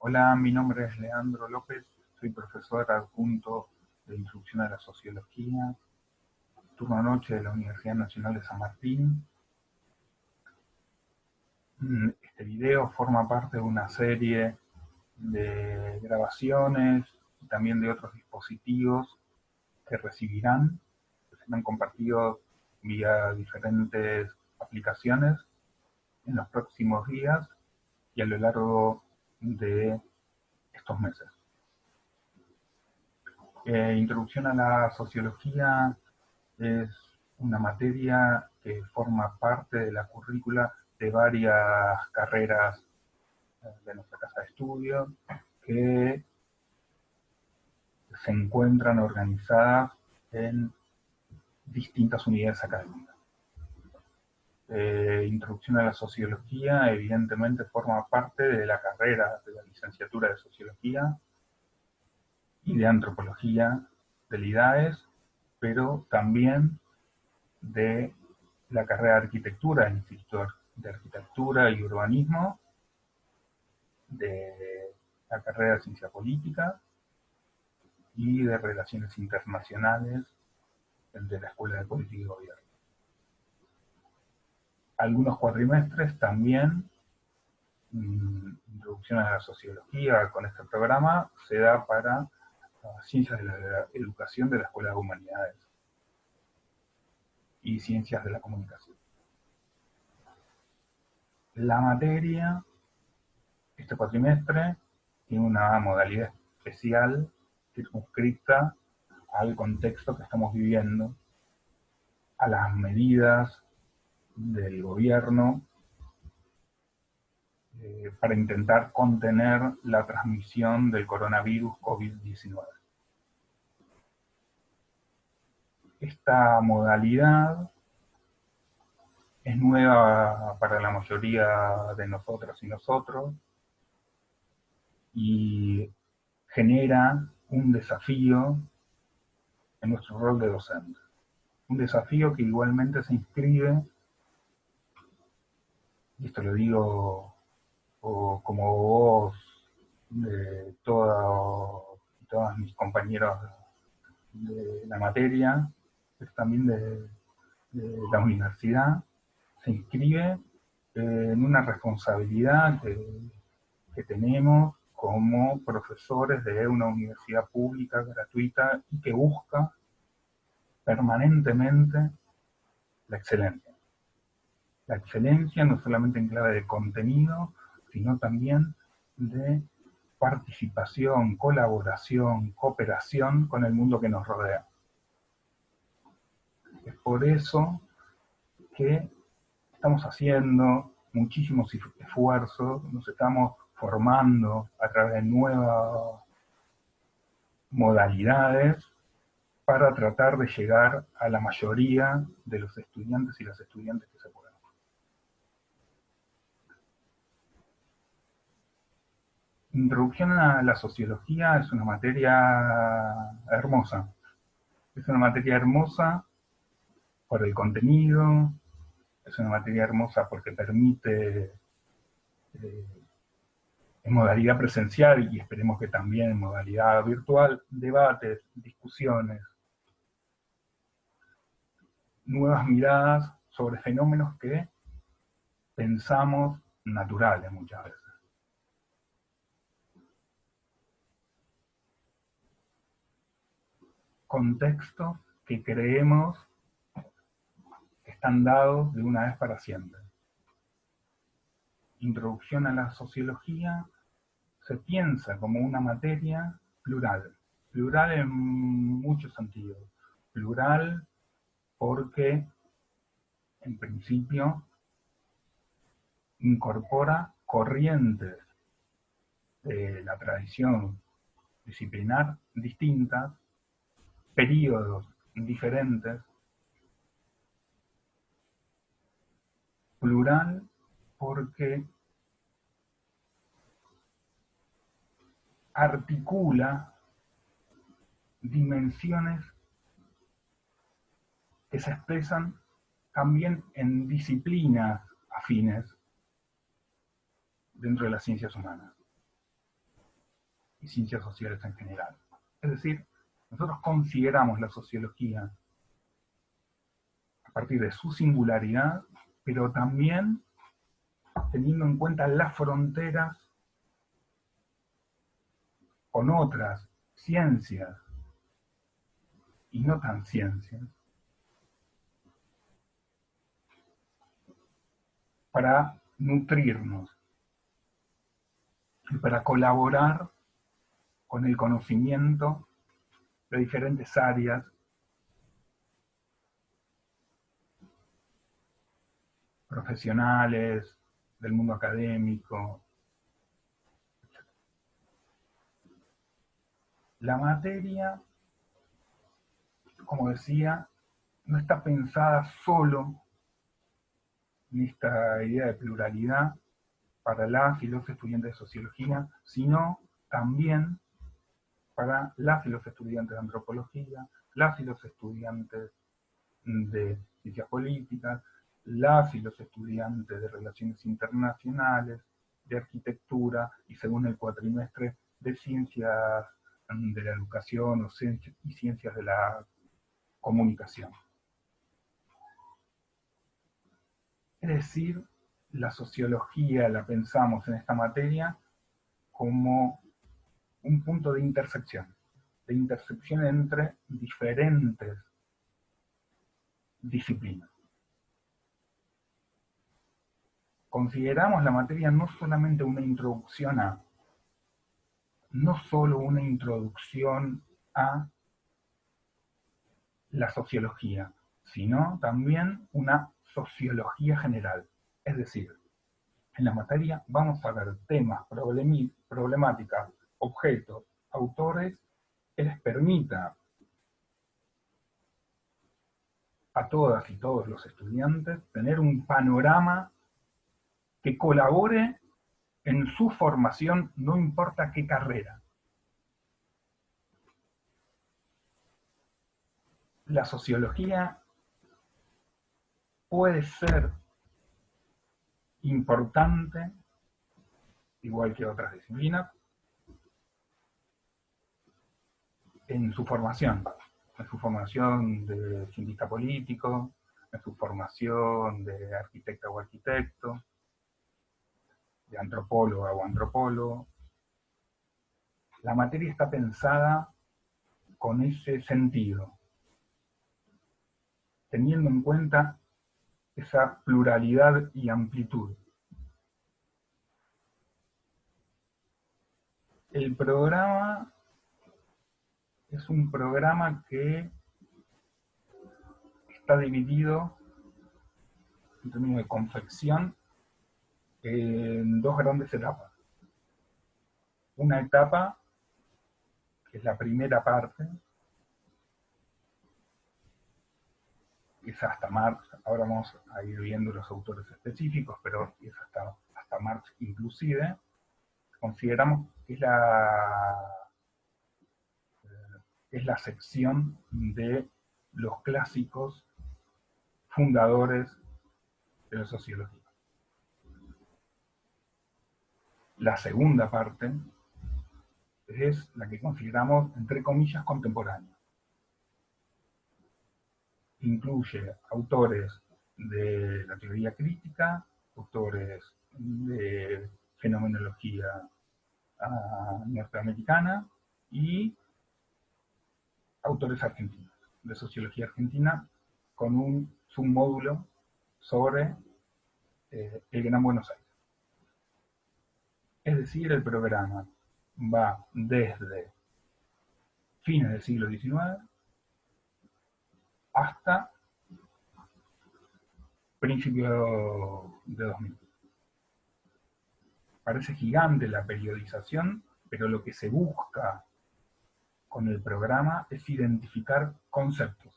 Hola, mi nombre es Leandro López, soy profesor adjunto de Introducción a la Sociología, turno noche de la Universidad Nacional de San Martín. Este video forma parte de una serie de grabaciones y también de otros dispositivos que serán compartidos vía diferentes aplicaciones en los próximos días y a lo largo de estos meses. Introducción a la Sociología es una materia que forma parte de la currícula de varias carreras de nuestra casa de estudio que se encuentran organizadas en distintas unidades académicas. Introducción a la Sociología evidentemente forma parte de la carrera de la licenciatura de Sociología y de Antropología del IDAES, pero también de la carrera de Arquitectura del Instituto de Arquitectura y Urbanismo, de la carrera de Ciencia Política y de Relaciones Internacionales de la Escuela de Política y Gobierno. Algunos cuatrimestres también, Introducción a la Sociología con este programa, se da para Ciencias de la Educación de la Escuela de Humanidades y Ciencias de la Comunicación. La materia, este cuatrimestre, tiene una modalidad especial circunscrita al contexto que estamos viviendo, a las medidas del gobierno para intentar contener la transmisión del coronavirus COVID-19. Esta modalidad es nueva para la mayoría de nosotras y nosotros y genera un desafío en nuestro rol de docente. Un desafío que igualmente se inscribe, y esto lo digo como voz de todas mis compañeros de la materia, pero también de la universidad, se inscribe en una responsabilidad que tenemos como profesores de una universidad pública, gratuita, y que busca permanentemente la excelencia. La excelencia no solamente en clave de contenido, sino también de participación, colaboración, cooperación con el mundo que nos rodea. Es por eso que estamos haciendo muchísimos esfuerzos, nos estamos formando a través de nuevas modalidades para tratar de llegar a la mayoría de los estudiantes y las estudiantes que se puedan. Introducción a la Sociología es una materia hermosa. Es una materia hermosa por el contenido, es una materia hermosa porque permite, en modalidad presencial y esperemos que también en modalidad virtual, debates, discusiones, nuevas miradas sobre fenómenos que pensamos naturales muchas veces. Contextos que creemos que están dados de una vez para siempre. Introducción a la Sociología se piensa como una materia plural. Plural en muchos sentidos. Plural porque, en principio, incorpora corrientes de la tradición disciplinar distintas, periodos diferentes. Plural porque articula dimensiones que se expresan también en disciplinas afines dentro de las ciencias humanas. y ciencias sociales en general. Es decir, nosotros consideramos la sociología a partir de su singularidad, pero también teniendo en cuenta las fronteras con otras ciencias y no tan ciencias, para nutrirnos y para colaborar con el conocimiento de diferentes áreas profesionales, del mundo académico. La materia, como decía, no está pensada solo en esta idea de pluralidad para las y los estudiantes de sociología, sino también para las y los estudiantes de antropología, las y los estudiantes de ciencias políticas, las y los estudiantes de relaciones internacionales, de arquitectura y según el cuatrimestre de ciencias de la educación y ciencias de la comunicación. Es decir, la sociología la pensamos en esta materia como un punto de intersección entre diferentes disciplinas. Consideramos la materia no solamente una introducción a, no solo una introducción a la sociología, sino también una sociología general. Es decir, en la materia vamos a ver temas, problemáticas, objetos, autores que les permita a todas y todos los estudiantes tener un panorama que colabore en su formación, no importa qué carrera. La sociología puede ser importante, igual que otras disciplinas, en su formación de cientista político, en su formación de arquitecta o arquitecto, de antropóloga o antropólogo. La materia está pensada con ese sentido, teniendo en cuenta esa pluralidad y amplitud. El programa es un programa que está dividido en términos de confección en dos grandes etapas. Una etapa, que es la primera parte, que es hasta Marx. Ahora vamos a ir viendo los autores específicos, pero es hasta Marx inclusive. Consideramos que es la sección de los clásicos fundadores de la sociología. La segunda parte es la que consideramos, entre comillas, contemporánea. Incluye autores de la teoría crítica, autores de fenomenología norteamericana y autores argentinos, de sociología argentina, con un submódulo sobre el Gran Buenos Aires. Es decir, el programa va desde fines del siglo XIX hasta principio de 2000. Parece gigante la periodización, pero lo que se busca con el programa es identificar conceptos.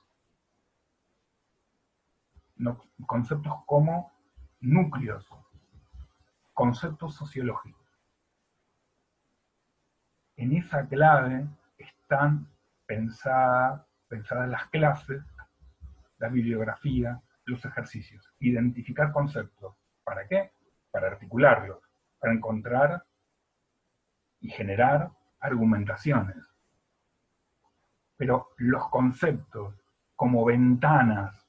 No, conceptos como núcleos, conceptos sociológicos. En esa clave están pensadas las clases, la bibliografía, los ejercicios. Identificar conceptos. ¿Para qué? Para articularlos, para encontrar y generar argumentaciones. Pero los conceptos como ventanas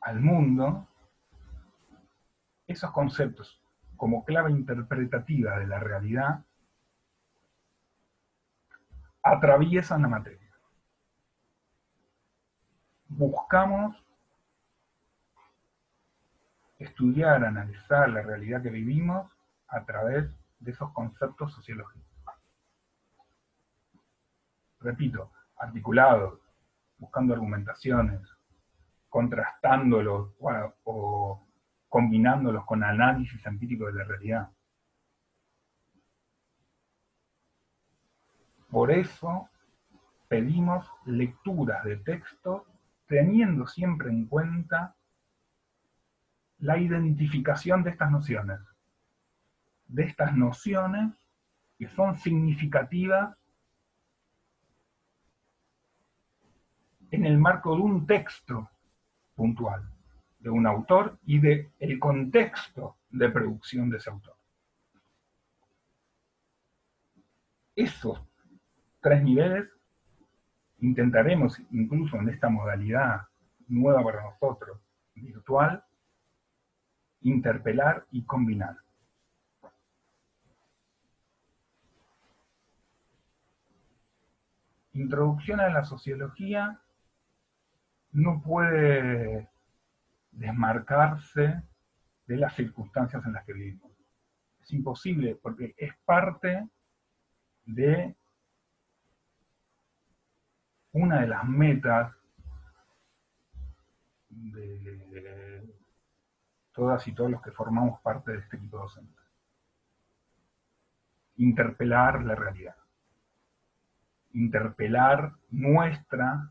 al mundo, esos conceptos como clave interpretativa de la realidad, atraviesan la materia. Buscamos estudiar, analizar la realidad que vivimos a través de esos conceptos sociológicos. Repito, articulados, buscando argumentaciones, contrastándolos o combinándolos con análisis empírico de la realidad. Por eso pedimos lecturas de textos teniendo siempre en cuenta la identificación de estas nociones que son significativas en el marco de un texto puntual, de un autor y del contexto de producción de ese autor. Esos 3 niveles intentaremos, incluso en esta modalidad nueva para nosotros, virtual, interpelar y combinar. Introducción a la sociología no puede desmarcarse de las circunstancias en las que vivimos. Es imposible porque es parte de una de las metas de todas y todos los que formamos parte de este equipo docente. Interpelar la realidad. Interpelar nuestra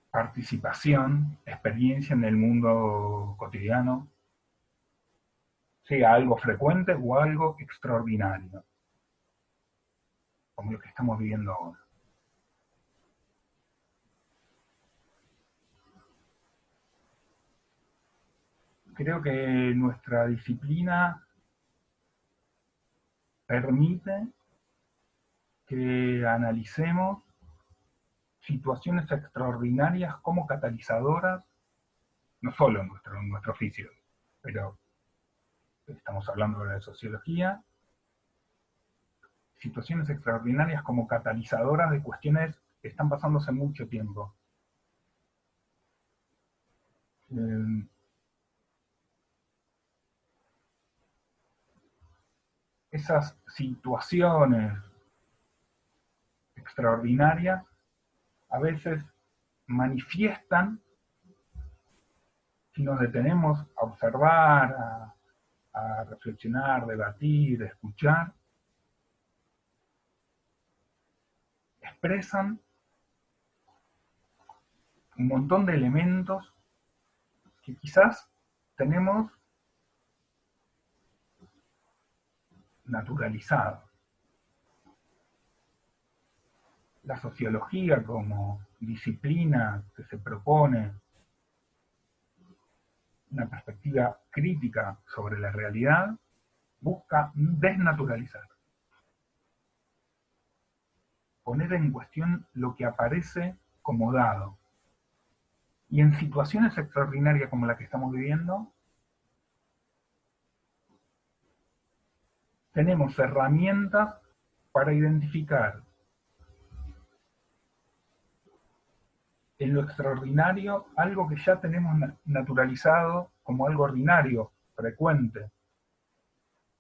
participación, experiencia en el mundo cotidiano, sea algo frecuente o algo extraordinario, como lo que estamos viviendo ahora. Creo que nuestra disciplina permite que analicemos situaciones extraordinarias como catalizadoras, no solo en nuestro oficio, pero estamos hablando de sociología, situaciones extraordinarias como catalizadoras de cuestiones que están pasando hace mucho tiempo. Esas situaciones extraordinarias a veces manifiestan, si nos detenemos a observar, a reflexionar, debatir, escuchar, expresan un montón de elementos que quizás tenemos naturalizados. La sociología como disciplina que se propone una perspectiva crítica sobre la realidad busca desnaturalizar, poner en cuestión lo que aparece como dado. Y en situaciones extraordinarias como la que estamos viviendo, tenemos herramientas para identificar en lo extraordinario algo que ya tenemos naturalizado como algo ordinario, frecuente,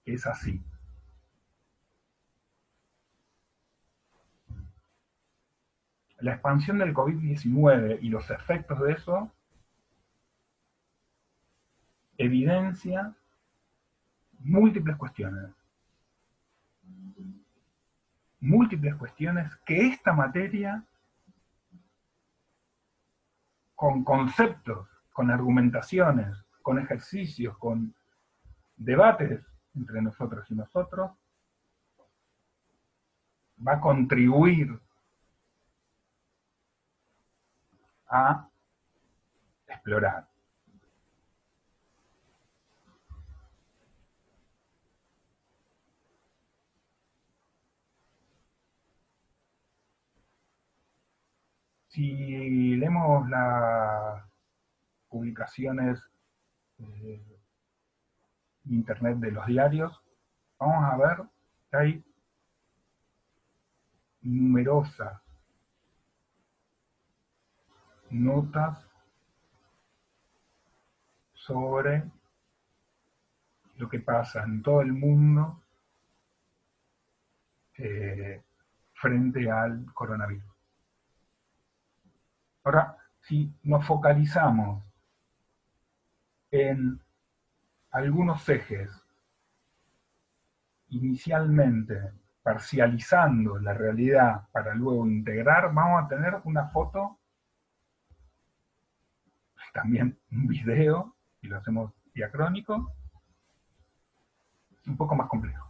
que es así. La expansión del COVID-19 y los efectos de eso evidencia múltiples cuestiones que esta materia, con conceptos, con argumentaciones, con ejercicios, con debates entre nosotros y nosotros, va a contribuir a explorar. Si leemos las publicaciones de internet de los diarios, vamos a ver que hay numerosas notas sobre lo que pasa en todo el mundo frente al coronavirus. Ahora, si nos focalizamos en algunos ejes, inicialmente parcializando la realidad para luego integrar, vamos a tener una foto, también un video, si lo hacemos diacrónico, un poco más complejo.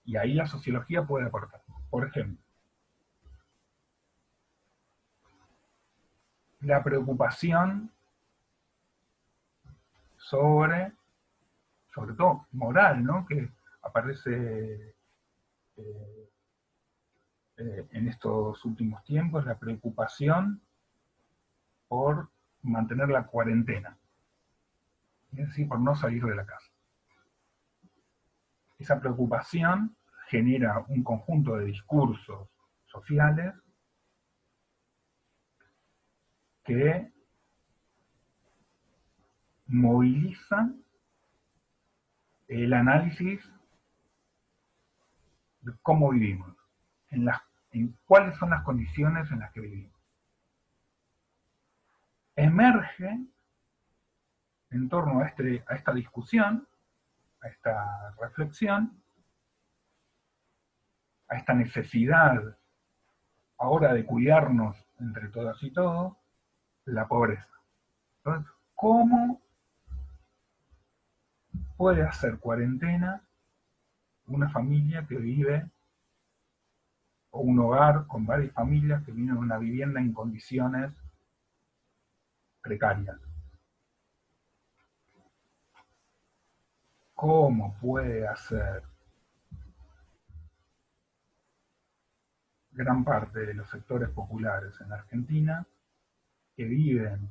Y ahí la sociología puede aportar. Por ejemplo, la preocupación sobre todo moral, ¿no? Que aparece en estos últimos tiempos, la preocupación por mantener la cuarentena, es decir, por no salir de la casa. Esa preocupación genera un conjunto de discursos sociales que movilizan el análisis de cómo vivimos, en cuáles son las condiciones en las que vivimos. Emerge en torno a esta discusión, a esta reflexión, a esta necesidad ahora de cuidarnos entre todas y todos, la pobreza. Entonces, ¿cómo puede hacer cuarentena una familia que vive, o un hogar con varias familias que viven en una vivienda en condiciones precarias? ¿Cómo puede hacer gran parte de los sectores populares en Argentina que viven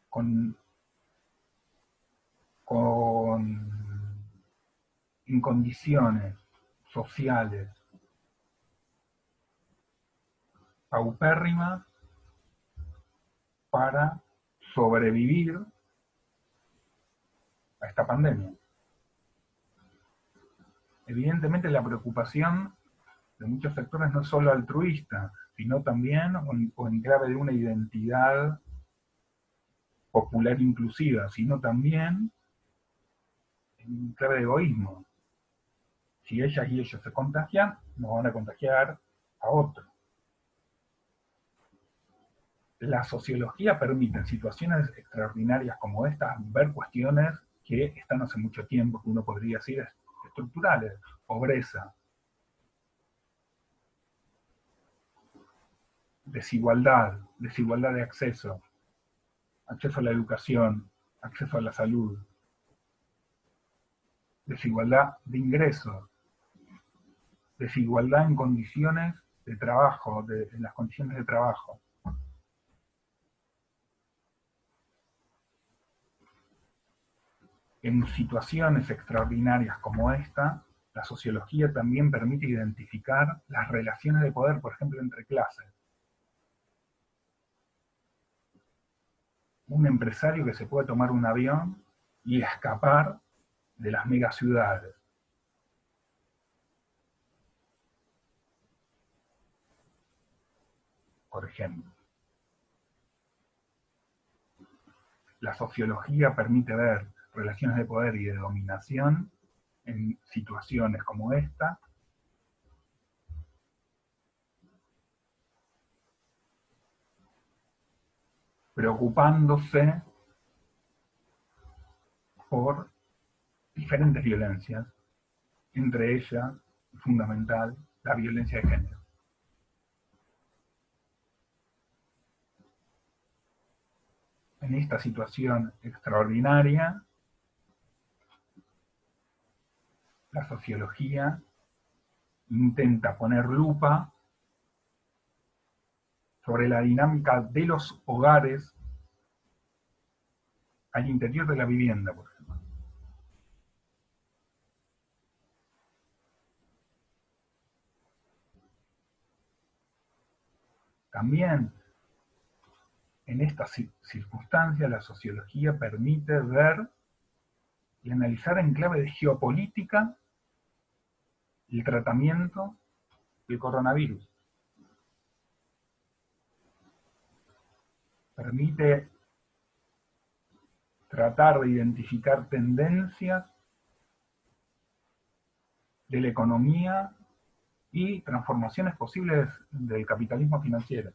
con en condiciones sociales paupérrimas para sobrevivir a esta pandemia? Evidentemente la preocupación de muchos sectores no es solo altruista, sino también o en clave de una identidad popular inclusiva, sino también en clave de egoísmo. Si ellas y ellos se contagian, nos van a contagiar a otros. La sociología permite en situaciones extraordinarias como estas ver cuestiones que están hace mucho tiempo, que uno podría decir estructurales: pobreza, desigualdad de acceso a la educación, acceso a la salud, desigualdad de ingresos, desigualdad en condiciones de trabajo, en las condiciones de trabajo. En situaciones extraordinarias como esta, la sociología también permite identificar las relaciones de poder, por ejemplo, entre clases. Un empresario que se puede tomar un avión y escapar de las megaciudades. Por ejemplo. La sociología permite ver relaciones de poder y de dominación en situaciones como esta, preocupándose por diferentes violencias, entre ellas, fundamental, la violencia de género. En esta situación extraordinaria, la sociología intenta poner lupa sobre la dinámica de los hogares al interior de la vivienda, por ejemplo. También en estas circunstancias la sociología permite ver y analizar en clave de geopolítica el tratamiento del coronavirus. Permite tratar de identificar tendencias de la economía y transformaciones posibles del capitalismo financiero.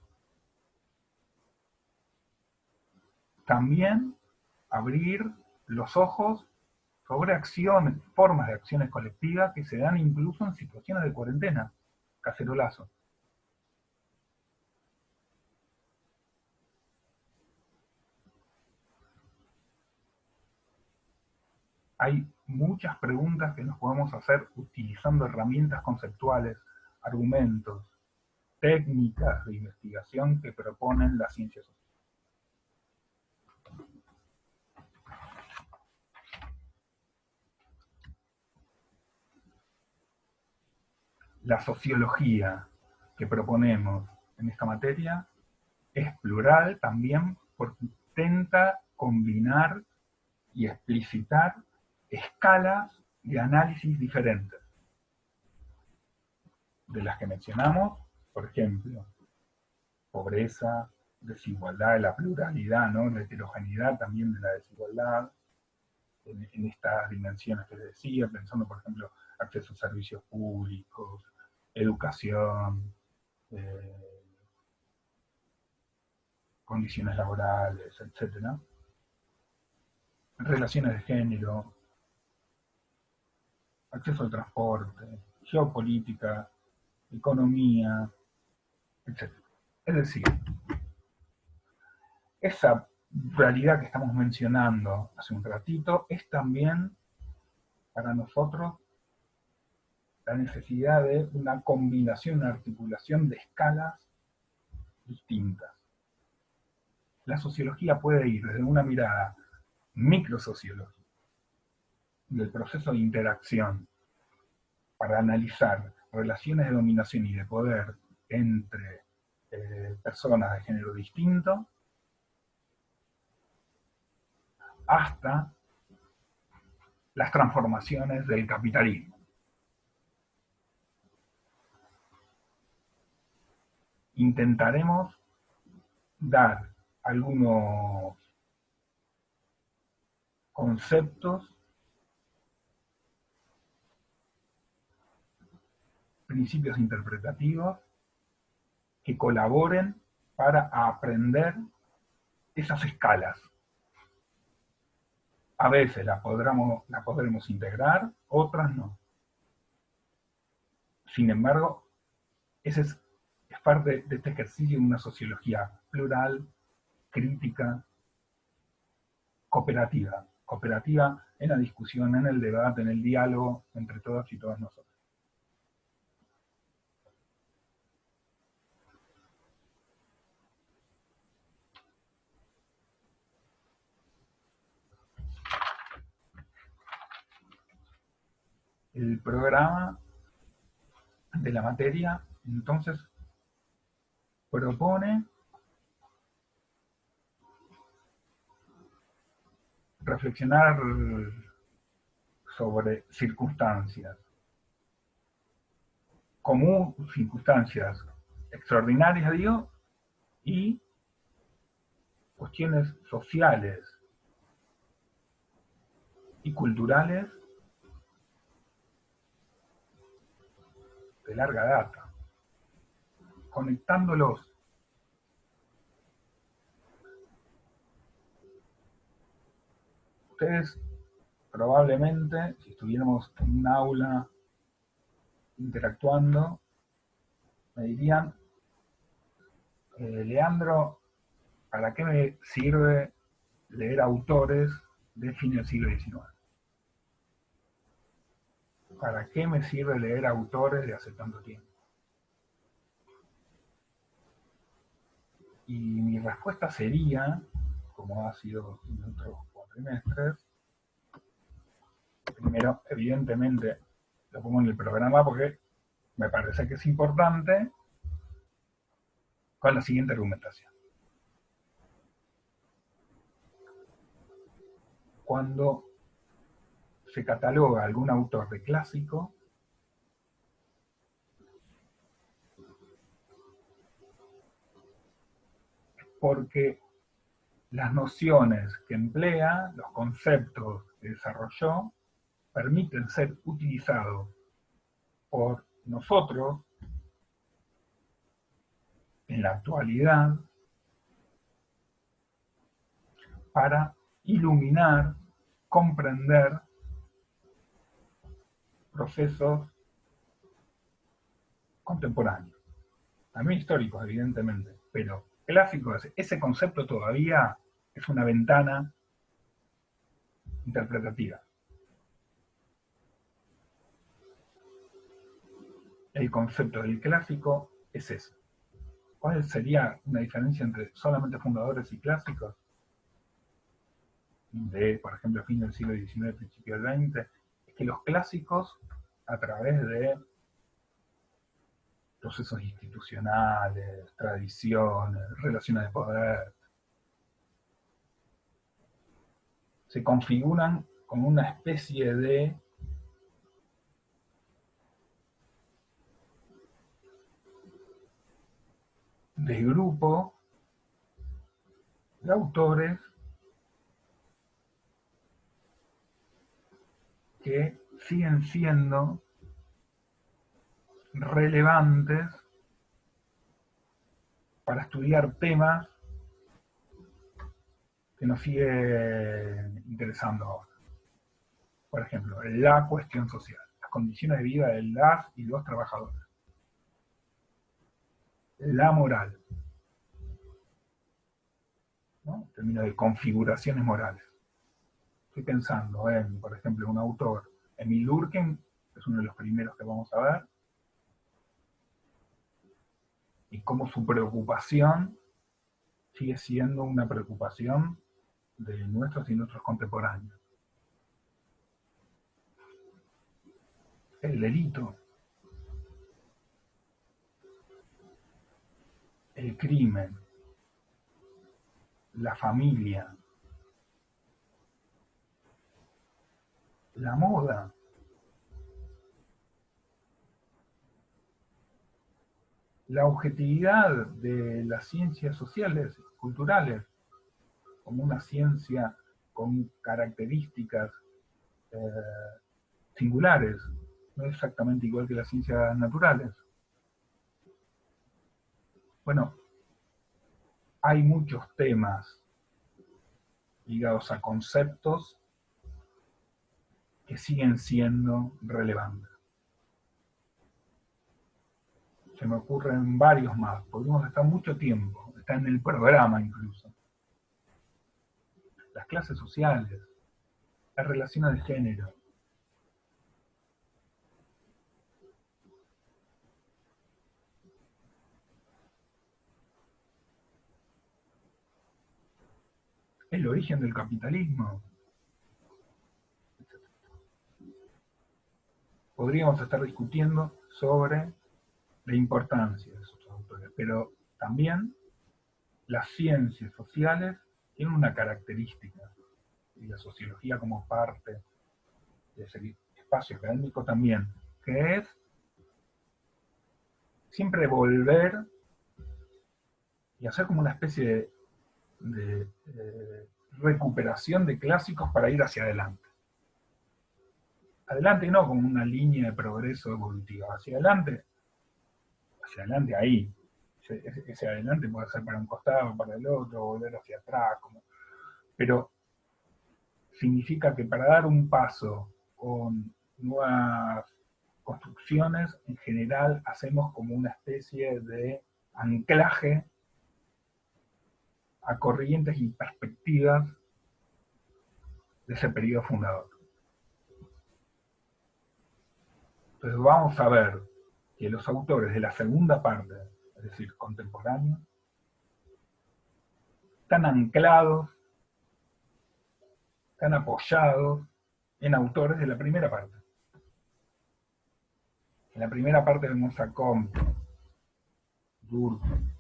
También abrir los ojos sobre acciones, formas de acciones colectivas que se dan incluso en situaciones de cuarentena, cacerolazo. Hay muchas preguntas que nos podemos hacer utilizando herramientas conceptuales, argumentos, técnicas de investigación que proponen las ciencias sociales. La sociología que proponemos en esta materia es plural también porque intenta combinar y explicitar escalas de análisis diferentes. De las que mencionamos, por ejemplo, pobreza, desigualdad, la pluralidad, ¿no? La heterogeneidad también de la desigualdad, en estas dimensiones que les decía, pensando, por ejemplo, acceso a servicios públicos, educación, condiciones laborales, etc. Relaciones de género, acceso al transporte, geopolítica, economía, etc. Es decir, esa realidad que estamos mencionando hace un ratito es también para nosotros la necesidad de una combinación, una articulación de escalas distintas. La sociología puede ir desde una mirada microsociológica del proceso de interacción para analizar relaciones de dominación y de poder entre personas de género distinto, hasta las transformaciones del capitalismo. Intentaremos dar algunos conceptos, principios interpretativos que colaboren para aprender esas escalas. A veces las podremos integrar, otras no. Sin embargo, ese es parte de este ejercicio de una sociología plural, crítica, cooperativa. Cooperativa en la discusión, en el debate, en el diálogo entre todos y todas nosotros. El programa de la materia, entonces, propone reflexionar sobre circunstancias comunes, circunstancias extraordinarias, digo, y cuestiones sociales y culturales de larga data, conectándolos. Ustedes probablemente, si estuviéramos en un aula interactuando, me dirían, Leandro, ¿para qué me sirve leer autores de fin del siglo XIX? ¿Para qué me sirve leer autores de hace tanto tiempo? Y mi respuesta sería, como ha sido en otros cuatrimestres, primero, evidentemente, lo pongo en el programa porque me parece que es importante, con la siguiente argumentación. Cuando se cataloga algún autor de clásico, porque las nociones que emplea, los conceptos que desarrolló, permiten ser utilizados por nosotros en la actualidad para iluminar, comprender procesos contemporáneos, también históricos, evidentemente, pero clásicos. Ese concepto todavía es una ventana interpretativa. El concepto del clásico es ese. ¿Cuál sería una diferencia entre solamente fundadores y clásicos? De, por ejemplo, fin del siglo XIX, principio del XX, es que los clásicos, a través de procesos institucionales, tradiciones, relaciones de poder, se configuran como una especie de grupo de autores que siguen siendo relevantes para estudiar temas que nos siguen interesando ahora. Por ejemplo, la cuestión social, las condiciones de vida de las y los trabajadores, la moral, ¿no? En términos de configuraciones morales. Estoy pensando en, por ejemplo, un autor, Emil Durkheim, que es uno de los primeros que vamos a ver, y cómo su preocupación sigue siendo una preocupación de nuestros y nuestros contemporáneos. El delito, el crimen, la familia, la moda, la objetividad de las ciencias sociales, culturales, como una ciencia con características eh, singulares, no exactamente igual que las ciencias naturales. Bueno, hay muchos temas ligados a conceptos que siguen siendo relevantes. Se me ocurren varios más, podemos estar mucho tiempo, está en el programa incluso. Las clases sociales, las relaciones de género, el origen del capitalismo. Podríamos estar discutiendo sobre la importancia de esos autores, pero también las ciencias sociales tienen una característica, y la sociología como parte de ese espacio académico también, que es siempre volver y hacer como una especie de recuperación de clásicos para ir hacia adelante. Adelante no como una línea de progreso evolutiva, hacia adelante ahí. Ese adelante puede ser para un costado, para el otro, volver hacia atrás, pero significa que para dar un paso con nuevas construcciones, en general hacemos como una especie de anclaje a corrientes y perspectivas de ese periodo fundador. Entonces vamos a ver que los autores de la segunda parte, es decir, contemporáneos, están anclados, están apoyados en autores de la primera parte. En la primera parte vemos a Comte, Durkheim,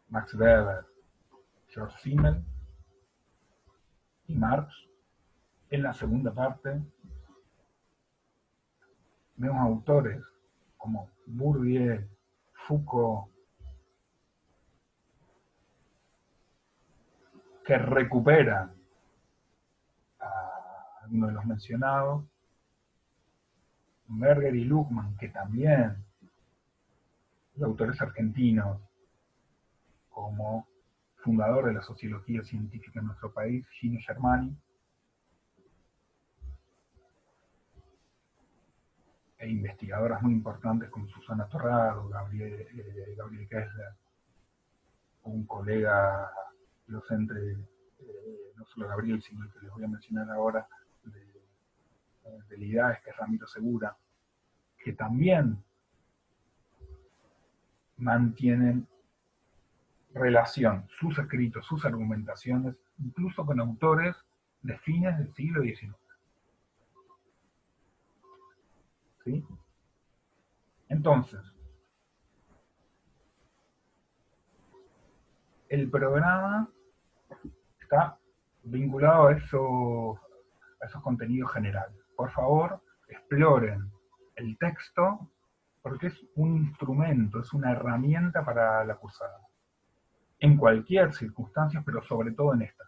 Max Weber, George Simmel y Marx. En la segunda parte vemos autores como Bourdieu, Foucault, que recuperan a algunos de los mencionados, Berger y Luhmann, que también, y autores argentinos, como fundador de la sociología científica en nuestro país, Gino Germani, e investigadoras muy importantes como Susana Torrado, Gabriel Kessler, un colega docente, no solo Gabriel, sino el que les voy a mencionar ahora, de IDAES, que es Ramiro Segura, que también mantienen relación, sus escritos, sus argumentaciones, incluso con autores de fines del siglo XIX. ¿Sí? Entonces, el programa está vinculado a esos contenidos generales. Por favor, exploren el texto, porque es un instrumento, es una herramienta para la cursada. En cualquier circunstancia, pero sobre todo en esta.